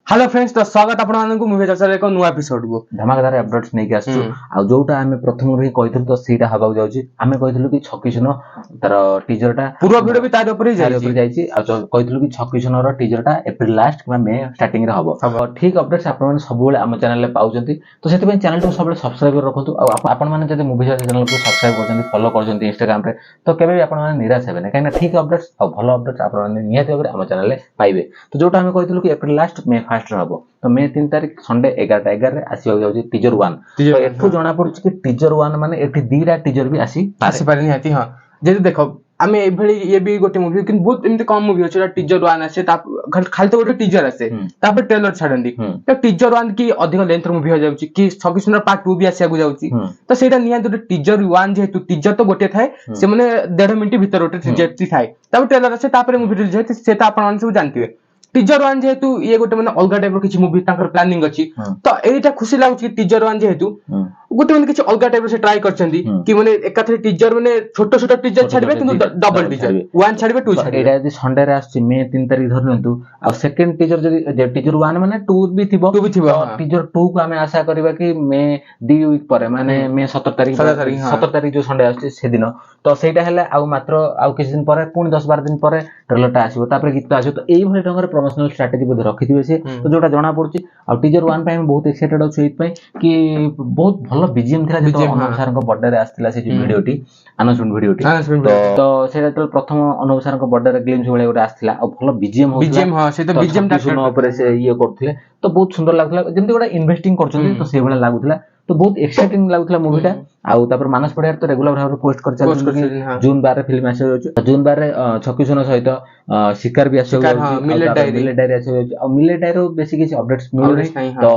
Hello friends तो स्वागत आपण मानकु मूवी चर्चा एक नुवा एपिसोड को धमाकेदार अपडेट्स नहीं के आसु आ जोटा हमें प्रथम रे कहिथु तो सीटा हबा जाउची हमें कहिथलु कि छक्कीसुनो तार टीजरटा पूर्व वीडियो भी तार ऊपर जाईची आ कहिथलु कि छक्कीसुनो रो टीजरटा अप्रैल लास्ट किबा मे स्टार्टिंग रे हबो ठीक अपडेट्स आपण माने सब बेले हम चैनल ले पाउचंती तो सेति पय चैनल को सब बेले सब्सक्राइब कर रखंतु आ आपण माने जदि मूवी चैनल को सब्सक्राइब करचंती फॉलो करचंती इंस्टाग्राम रे तो केबे भी आपण माने निराश हेबे नै काइना ठीक अपडेट्स आ भलो अपडेट्स आपण माने नियत भाबरे हम चैनल ले पाइबे तो जोटा हमें कहिथलु कि अप्रैल लास्ट मे फर्स्ट रे हबो तो मे 3 तारिख संडे 11:11 रे आसीबा जाउची टीजर 1 तो एठु जणा पड़छ कि टीजर 1 माने एठी दीरा टीजर भी आसी पारे निहाती हां जेते देखो आमे एभली ये भी गोटे मूवी किन बहुत एमते कम मूवी अछि टीजर 1 आसे ता खाली तो गोटे टीजर आसे तापर ट्रेलर छाडंदी तो टीजर 1 की अधिक लेंथ मूवी हो जाउची कि छकिसुनर पार्ट 2 भी आसिया गु जाउची तो सेटा निया तो टीजर 1 जेतु टीजर तो गोटे थाए से माने 1.5 मिनिट भीतर गोटे टीजर थाए तापर ट्रेलर आसे तापर मूवी रिलीज होय सेटा आपण माने सब जानथिबे टीजर 1 जेतु ये गोटे माने अलगा टाइप रो किछि मूवी ताकर प्लानिंग अछि तो एटा खुशी लागुछि टीजर 1 जेतु गोटे माने किछि अलगा टाइप रो से ट्राई करछंदी कि माने एकाथरे टीजर माने छोटो छोटो टीजर छाडबे किंतु डबल टीजर 1 छाडबे 2 छाडबे एटा यदि संडे रे आछि मे 3 तारिख धरनतु आ सेकंड टीजर जदि टीजर 1 माने 2 भी थिबो टीजर 2 को हमें आशा करबा कि मे 2 वीक परे माने मे 17 तारिख जो संडे आछि से दिन तो सेटा हेले आ मात्र आ किछि दिन परे पुनी 10 12 दिन परे ट्रेलर टा आसीबो तापर गीत आसीबो तो एई भली ढंगर प्रमोशनल स्ट्रेटजी बोध रखिथिबे से तो जोटा जणा पड़छि आ टीजर 1 पे हम बहुत एक्साइटेड अछि एत पय कि बहुत भलो बीजीएम थिला जे अनुप सर को बर्थडे रे आस्थिला से वीडियोटी अनाउंसमेंट वीडियोटी तो सेटा तो प्रथम अनुप सर को बर्थडे रे ग्लिम्स भले गोटे आस्थिला आ भलो बीजीएम हो बीजीएम हां से तो बीजीएम टा सुनो ऊपर से ये करथिले तो बहुत सुंदर लागथला जेमति गोटे इन्वेस्टिंग करछथि तो से भले लागुथला तो बहुत एक्साइटिंग लागुथला मूवीटा आउ तापर मानस पड़ियार तो रेगुलर भाबरे पोस्ट कर चल जून 12 फिल्म आसे जाउछ जून 12 छक्कीसुनो सहित शिकार भी आसे जाउछ मिलेट डायरी आसे जाउछ आ मिलेट डायरी बेसी किछि अपडेट्स मिलु तो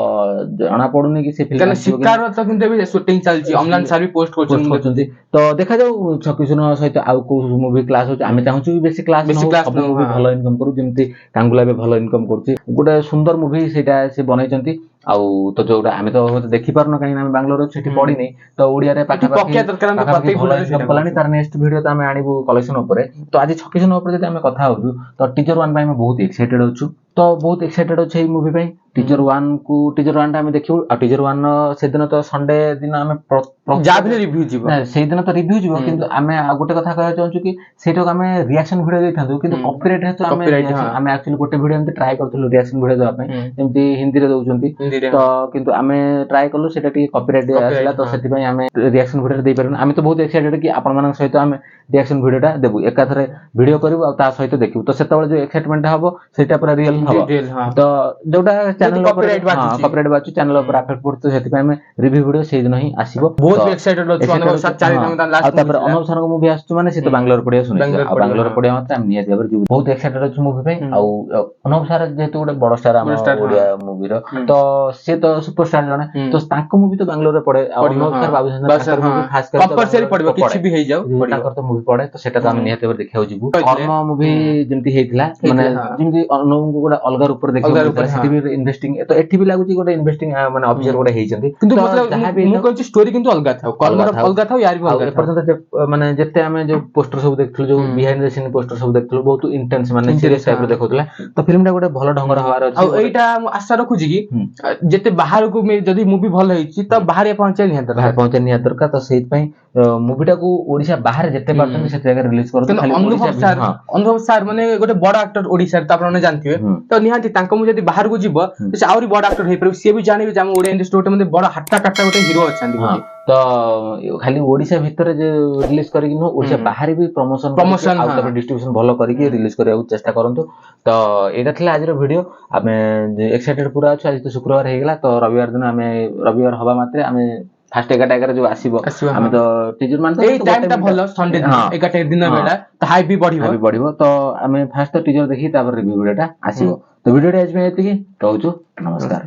जाना पडुनी कि से फिल्म शिकार तो किंतु भी शूटिंग चलछि अमलान सर भी पोस्ट करछथि तो देखा जाउ छक्कीसुनो सहित आउ को मूवी क्लास होछ आमे चाहूछु बेसी क्लास सब मूवी भलो इनकम करू जेमति कांगुला बे भलो इनकम करछि गोटे सुंदर मूवी सेटा से बनाइछंती आउ तो जोटा आमे तो देखि पारनो काई ना बेंगलोर छेटी पड़ी नै तो ओडिया रे पाखा पक्का दरकार हम पत्ते फुला से पलानी तार नेक्स्ट वीडियो तो आमे आनिबु कलेक्शन ऊपर तो आज छक्कीसुनो ऊपर जदि आमे कथा होजु तो टीजर 1 पय हम बहुत एक्साइटेड होछु तो बहुत एक्साइटेड अछि ए मूवी पय टीजर 1 को टीजर 1 आमे देखियो आ टीजर 1 से दिन तो संडे दिन आमे जा भी रिव्यू जीव ना से दिन तो रिव्यू जीव किंतु आमे गोटे कथा कहय चाहछु कि सेटो आमे रिएक्शन वीडियो देथांतु किंतु कॉपीराइट हेतु आमे एक्चुअली गोटे वीडियो एमते ट्राई करथलु रिएक्शन वीडियो देबा पय एमती हिंदी रे दउचंती तो किंतु आमे ट्राई करलु सेटा टी कॉपीराइट आसला तो सेति पय आमे रिएक्शन वीडियो दे परन आमे तो बहुत एक्साइटेड कि आपण मानन सहित आमे रिएक्शन वीडियो टा देबु एकाथरे वीडियो करबु आ ता सहित देखिबु तो सेतबेले जो एक्साइटमेंट हबो सेटा पूरा रियल हबो तो जोटा चैनल कॉपीराइट बाचु चैनल ऊपर अफेक्ट पड़तो सेति पय आमे रिव्यू वीडियो से दिन ही आसीबो बहुत एक्साइटेड होछु अनुभव 4 लास्ट तापर अनुभव सर को मूवी आछु माने से तो बेंगलोर पडिया सुनि आ बेंगलोर पडिया मात्र हम नियत भाबरे जीव बहुत एक्साइटेड होछु मूवी पय आ अनुभव सर जेतु गोटे बड़ स्टार हम ओडिया मूवी रो तो से तो सुपरस्टार जने तो ताको मूवी तो बेंगलोर रे पड़े अनुभव सर बाबूसर मूवी खास कर कंपलसरी पड़बो किछि भी हे जाऊ ताकर तो मूवी पड़े तो सेटा तो हम नियत भाबरे देखियो जीव कर्म मूवी जेमति हेतिला माने जेमति अनुभव को गोटे अलगार ऊपर देखियो सेति भी इन्वेस्टिंग तो एठी भी लागु गोटे इन्वेस्टिंग माने ऑफिसर गोटे हेइचंती किंतु मतलब मु कहछि स्टोरी किंतु अलगा था कर्म अलगा था यार भी अलगा पर्यंत माने जते हमें जो पोस्टर सब देखथलु जो बिहाइंड द सीन पोस्टर सब देखथलु बहुत इंटेंस माने सीरियस टाइप रो देखौतला तो फिल्म टा गोटे भलो ढंगर हवार अछि आ एटा आशा रखुछि कि जते बाहर को जदी मूवी भलो हेछि त बाहर पहुंचे निया दरकार तो सेत पय मूवीटा को ओडिसा बाहर जते पारतन से जगह रिलीज करतो खाली अनुभव सर माने गोटे बड़ एक्टर ओडिसा त आपन जानथिबे तो निहाती तांको मु जदी बाहर को जिवो से आउरी बड़ एक्टर हे पर से भी जानिबे जाम ओडिया इंडस्ट्री गोटे माने बड़ हट्टा कट्टा गोटे हीरो अछंती तो खाली ओडिसा भीतर जे रिलीज करिक न ओडिसा बाहर भी प्रमोशन आउट ऑफ डिस्ट्रीब्यूशन भलो करिक रिलीज करिया चेष्टा करंतु तो एटा थला आज रो वीडियो आमे एक्साइटेड पूरा अछि आज तो शुक्रवार हे गेला तो रविवार दिन आमे रविवार हवा मात्रे आमे फास्ट 11 जो आसीबो आमे तो टीजर मान तो ए टाइम टा भलो संडे दिन 11 दिन बेला तो हाई भी बढ़िबो तो आमे फास्ट तो टीजर देखि तापर रिव्यू वीडियो टा आसीबो तो वीडियो आज में एतिकी रहउछु नमस्कार।